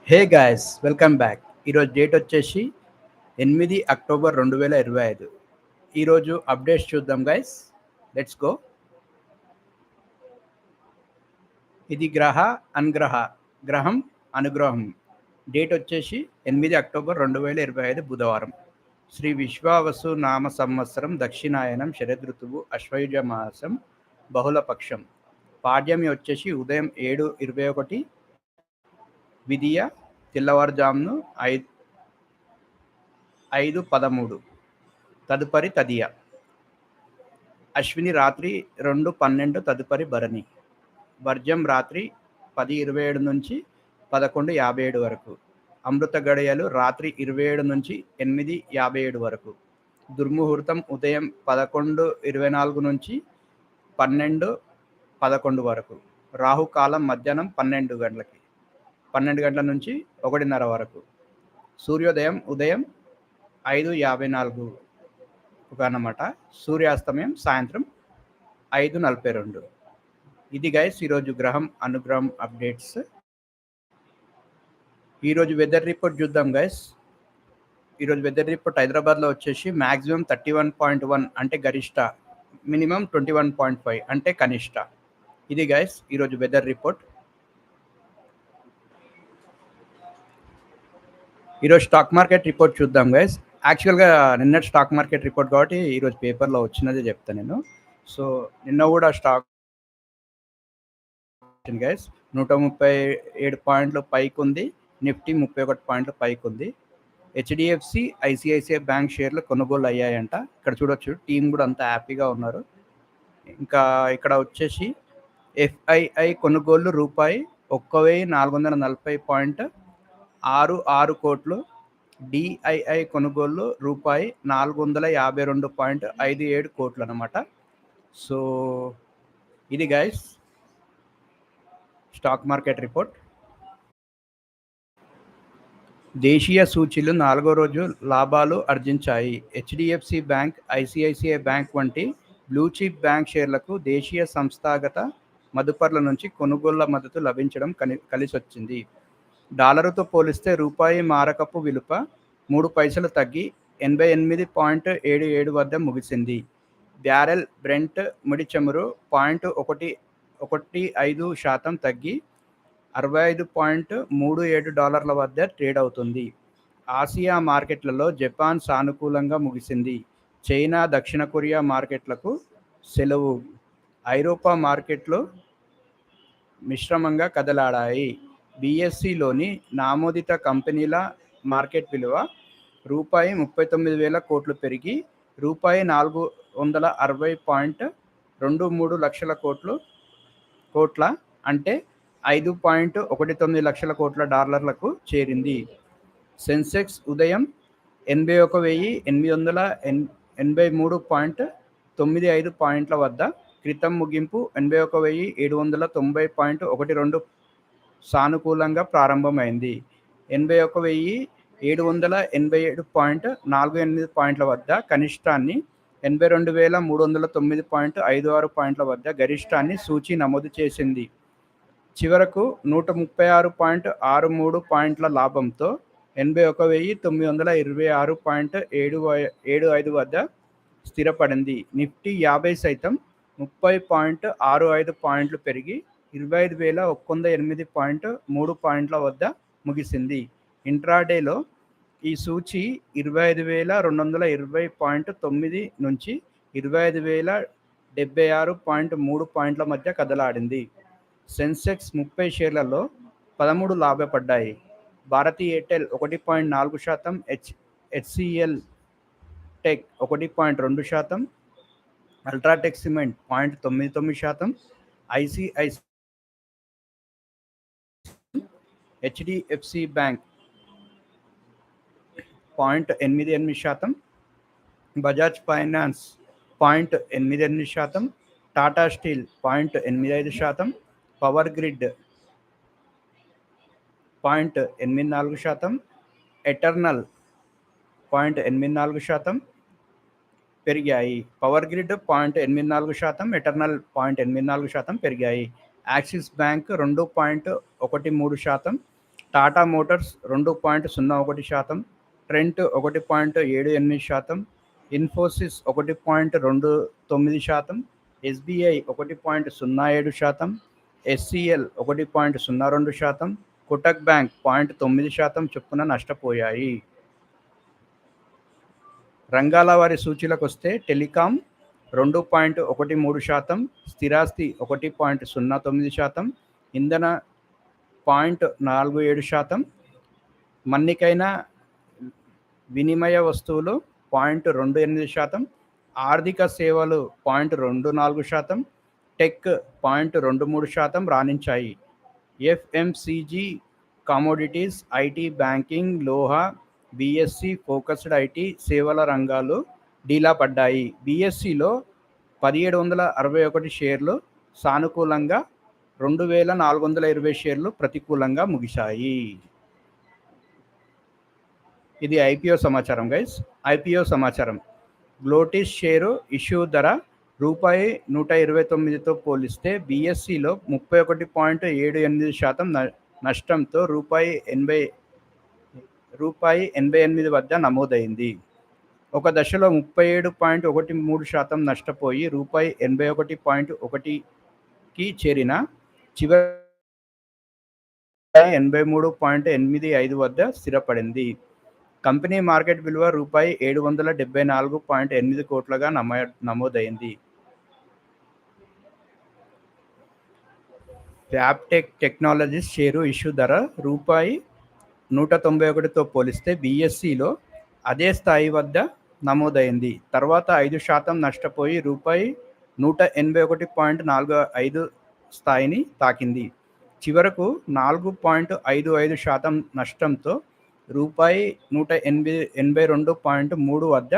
Hey guys, welcome back. ఈరోజు date వచ్చేసి 8 October 2025. ఈరోజు అప్డేట్స్ చూద్దాం గైస్. Let's go. ఇది గ్రహం అనుగ్రహం. డేట్ వచ్చేసి 8 అక్టోబర్ 2025 బుధవారం. శ్రీ విశ్వావసు నామ సంవత్సరం, దక్షిణాయనం, శరదృతువు, అశ్వయుజ మాసం, బహుళపక్షం. పాడ్యమి వచ్చేసి ఉదయం 7:21, విధియ తెల్లవారుజామును 5:13, తదుపరి తదియ. అశ్విని రాత్రి 2:12, తదుపరి భరణి. వర్జం రాత్రి 10:27 నుంచి 11:57 వరకు. అమృత గడియలు రాత్రి 27 నుంచి 8:57 వరకు. దుర్ముహూర్తం ఉదయం 11:24 నుంచి 12:11 వరకు. రాహుకాలం మధ్యాహ్నం 12 గంటల నుంచి 1:30 వరకు. సూర్యోదయం ఉదయం 5:54 అన్నమాట. సూర్యాస్తమయం సాయంత్రం 5:42. ఇది గైస్ ఈరోజు గ్రహం అనుగ్రహం అప్డేట్స్. ఈరోజు వెదర్ రిపోర్ట్ చూద్దాం గైస్. ఈరోజు వెదర్ రిపోర్ట్ హైదరాబాద్లో వచ్చేసి మ్యాక్సిమం 31.1 అంటే గరిష్ట, మినిమం 21.5 అంటే కనిష్ట. ఇది గైస్ ఈరోజు వెదర్ రిపోర్ట్. ఈరోజు స్టాక్ మార్కెట్ రిపోర్ట్ చూద్దాం గైస్. యాక్చువల్గా నిన్నటి స్టాక్ మార్కెట్ రిపోర్ట్ కాబట్టి ఈరోజు పేపర్లో వచ్చినదే చెప్తాను నేను. సో నిన్న కూడా స్టాక్ గైస్ 137 పాయింట్లు పైకి ఉంది. నిఫ్టీ 31 పాయింట్లు పైకి ఉంది. హెచ్డిఎఫ్సి, ఐసిఐసిఐ బ్యాంక్ షేర్లు కొనుగోలు అయ్యాయంట. ఇక్కడ చూడొచ్చు, టీం కూడా అంతా హ్యాపీగా ఉన్నారు. ఇంకా ఇక్కడ వచ్చేసి ఎఫ్ఐఐ కొనుగోళ్లు రూపాయి 1440.66 కోట్లు. డిఐఐ కొనుగోళ్లు రూపాయి 452.57 కోట్లు అన్నమాట. సో ఇది గైస్ స్టాక్ మార్కెట్ రిపోర్ట్. దేశీయ సూచీలు 4వ రోజు లాభాలు ఆర్జించాయి. హెచ్డిఎఫ్సి బ్యాంక్, ఐసిఐసిఐ బ్యాంక్ వంటి బ్లూచిప్ బ్యాంక్ షేర్లకు దేశీయ సంస్థాగత మదుపర్ల నుంచి కొనుగోళ్ల మద్దతు లభించడం కలిసొచ్చింది. డాలరుతో పోలిస్తే రూపాయి మారకపు విలువ 3 పైసలు తగ్గి 88.77 వద్ద ముగిసింది. బ్యారెల్ బ్రెంట్ ముడి చమురు 0.15% తగ్గి $65.37 వద్ద ట్రేడ్ అవుతుంది. ఆసియా మార్కెట్లలో జపాన్ సానుకూలంగా ముగిసింది. చైనా, దక్షిణ కొరియా మార్కెట్లకు సెలవు. ఐరోపా మార్కెట్లు మిశ్రమంగా కదలాడాయి. బిఎస్సిలోని నామోదిత కంపెనీల మార్కెట్ విలువ రూపాయి 39,000 కోట్లు పెరిగి రూపాయి 460.23 లక్షల కోట్ల అంటే 5.19 లక్షల కోట్ల డాలర్లకు చేరింది. సెన్సెక్స్ ఉదయం 81,883.95 పాయింట్ల వద్ద, క్రితం ముగింపు 81,790.12 సానుకూలంగా ప్రారంభమైంది. 81,787.48 పాయింట్ల వద్ద కనిష్టాన్ని, 82,309.56 పాయింట్ల వద్ద గరిష్టాన్ని సూచీ నమోదు చేసింది. చివరకు 136.63 పాయింట్ల లాభంతో 81,926.75 వద్ద స్థిరపడింది. నిఫ్టీ 50 సైతం 30.65 పాయింట్లు పెరిగి 25,108.3 పాయింట్ల వద్ద ముగిసింది. ఇంట్రాడేలో ఈ సూచీ 25,220.9 నుంచి 25,076.3 పాయింట్ల మధ్య కదలాడింది. సెన్సెక్స్ 30 షేర్లలో 13 లాభపడ్డాయి. Bharti Airtel 1.4%, HCL tech 1.2%, UltraTech cement 0.99%, ICICI, HDFC bank 0.88%, Bajaj finance 0.88%, Tata steel 0.85%, power grid 0.84%, Eternal 0.84% పెరిగాయి. పవర్ గ్రిడ్ 0.84%, ఎటర్నల్ 0.84% పెరిగాయి. Axis bank 2.13%, Tata Motors 2.01%, Trent 1.78%, Infosys 1.29%, SBI 1.07%, SCL 1.02%, Kotak bank 0.9% చొప్పున నష్టపోయాయి. రంగాల వారి సూచీలకు వస్తే టెలికాం 2.13%, స్థిరాస్తి 1.09%, ఇంధన 0.47%, మన్నికైన వినిమయ వస్తువులు 0.28%, ఆర్థిక సేవలు 0.24%, టెక్ 0.23% రాణించాయి. ఎఫ్ఎంసీజీ, కమోడిటీస్, ఐటీ, బ్యాంకింగ్, లోహా, బీఎస్సీ ఫోకస్డ్ ఐటీ సేవల రంగాలు డీలా పడ్డాయి. బీఎస్సీలో 1761 షేర్లు సానుకూలంగా, 2420 షేర్లు ప్రతికూలంగా ముగిశాయి. ఇది ఐపీఓ సమాచారం గైస్. ఐపీఓ సమాచారం. గ్లోటిస్ షేరు ఇష్యూ ధర రూ. 129తో పోలిస్తే బీఎస్సీలో 31.78% నష్టంతో రూ. 88 వద్ద నమోదైంది. ఒక దశలో 37.13% నష్టపోయి రూ. 81.1కి చేరిన చివరి 83.85 వద్ద స్థిరపడింది. కంపెనీ మార్కెట్ విలువ రూ. 774.8 కోట్లుగా నమోదైంది. ఫ్యాబ్టెక్ టెక్నాలజీస్ షేరు ఇష్యూ ధర రూ. 191తో పోలిస్తే బీఎస్సీలో అదే స్థాయి వద్ద నమోదైంది. తర్వాత 5% నష్టపోయి రూ. 181.45 స్థాయిని తాకింది. చివరకు 4.55% నష్టంతో రూ. 182.3 వద్ద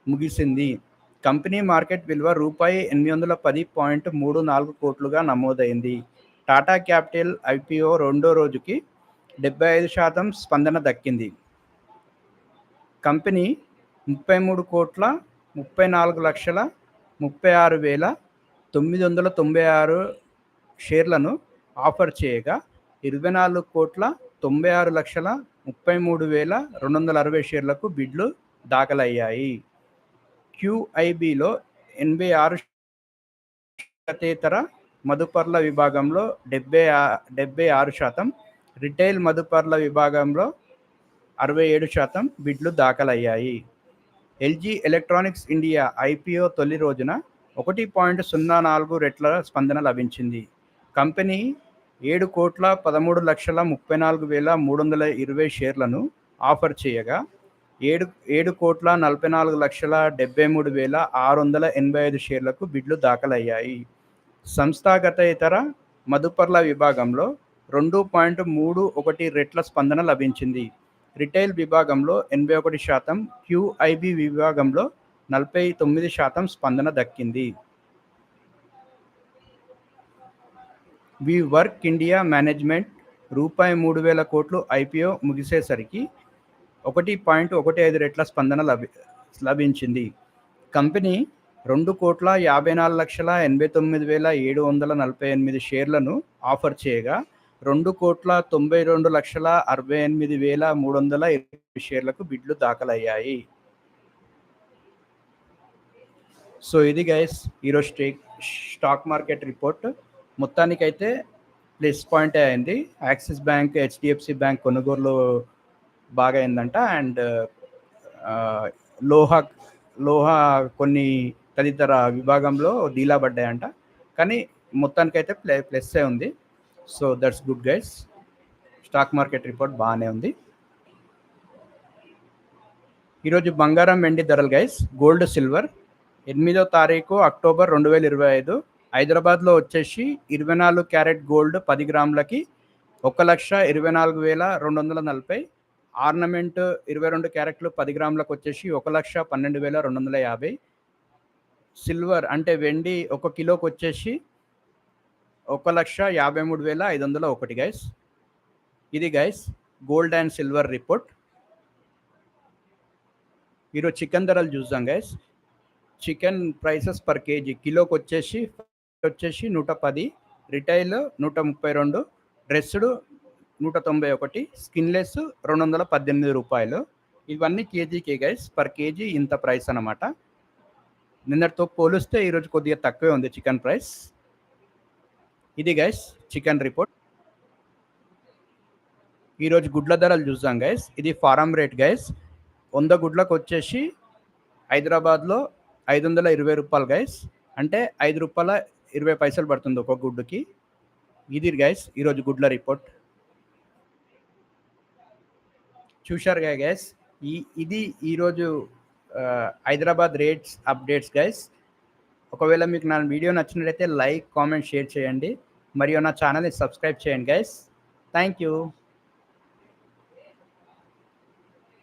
ముగిసింది. కంపెనీ మార్కెట్ విలువ రూ. 810.34 కోట్లుగా నమోదైంది. టాటా క్యాపిటల్ ఐపీఓ రెండో రోజుకి 75% స్పందన దక్కింది. కంపెనీ 33,34,36,996 షేర్లను ఆఫర్ చేయగా 24,96,33,260 షేర్లకు బిడ్లు దాఖలయ్యాయి. క్యూఐబిలో 86, యేతర మదుపర్ల విభాగంలో 76%, రిటైల్ మదుపర్ల విభాగంలో 67% బిడ్లు దాఖలయ్యాయి. ఎల్జీ ఎలక్ట్రానిక్స్ ఇండియా ఐపీఓ తొలి రోజున 1.04 రెట్ల స్పందన లభించింది. కంపెనీ 7,13,34,320 షేర్లను ఆఫర్ చేయగా 7,44,73,685 షేర్లకు బిడ్లు దాఖలయ్యాయి. సంస్థాగత ఇతర మదుపర్ల విభాగంలో 2.31 రెట్ల స్పందన లభించింది. రిటైల్ విభాగంలో 81%, క్యూఐబి విభాగంలో 49% స్పందన దక్కింది. వి వర్క్ ఇండియా మేనేజ్మెంట్ రూ. 3,000 కోట్లు ఐపీఓ ముగిసేసరికి 1.15 రెట్ల స్పందన లభించింది. కంపెనీ 2,54,89,748 షేర్లను ఆఫర్ చేయగా 2,92,68,320 షేర్లకు బిడ్లు దాఖలయ్యాయి. సో ఇది గైస్ ఈరోజు స్టాక్ మార్కెట్ రిపోర్ట్. మొత్తానికైతే ప్లస్ పాయింట్ అయింది. యాక్సిస్ బ్యాంక్, హెచ్డిఎఫ్సి బ్యాంక్ కొనుగోలు బాగా అయిందంట. అండ్ లోహా కొన్ని తదితర విభాగంలో డీలా పడ్డాయంట. కానీ మొత్తానికైతే ప్లస్సే ఉంది. So that's good guys. Stock market report బాగానే ఉంది. ఈరోజు బంగారం, వెండి ధరలు గైస్. గోల్డ్, సిల్వర్ 8వ తారీఖు అక్టోబర్ 2025 హైదరాబాద్లో వచ్చేసి 24 క్యారెట్ గోల్డ్ 10 గ్రాములకి 1,24,240. ఆర్నమెంట్ 22 క్యారెట్లు 10 గ్రాములకు వచ్చేసి 1,12,250. సిల్వర్ అంటే వెండి 1 కిలోకి వచ్చేసి 1,53,501 గైస్. ఇది guys gold and silver report. ఈరోజు చికెన్ ధరలు చూద్దాం guys. Chicken prices per KG కిలోకి వచ్చేసి 110, రిటైల్ 132, డ్రెస్డ్ 191, స్కిన్‌లెస్ 218 రూపాయలు. ఇవన్నీ కేజీకే గైస్. పర్ కేజీ ఇంత ప్రైస్ అనమాట. నిన్నటితో పోలిస్తే ఈరోజు కొద్దిగా తక్కువే ఉంది చికెన్ ప్రైస్. ఇది గైస్ చికెన్ రిపోర్ట్. ఈరోజు గుడ్ల ధరలు చూద్దాం గైస్. ఇది ఫారం రేట్ గైస్. 100 గుడ్లకు వచ్చేసి హైదరాబాద్లో 520 రూపాయలు గైస్. అంటే ₹5.20 పడుతుంది ఒక గుడ్డుకి. ఇది గైస్ ఈరోజు గుడ్ల రిపోర్ట్. చూశారుగా గైస్. ఇది ఈరోజు హైదరాబాద్ రేట్స్ అప్డేట్స్ గైస్. ఒకవేళ మీకు నా వీడియో నచ్చినట్లయితే లైక్, కామెంట్, షేర్ చేయండి. మరియు నా ఛానల్ని సబ్స్క్రైబ్ చేయండి గైస్. Thank you.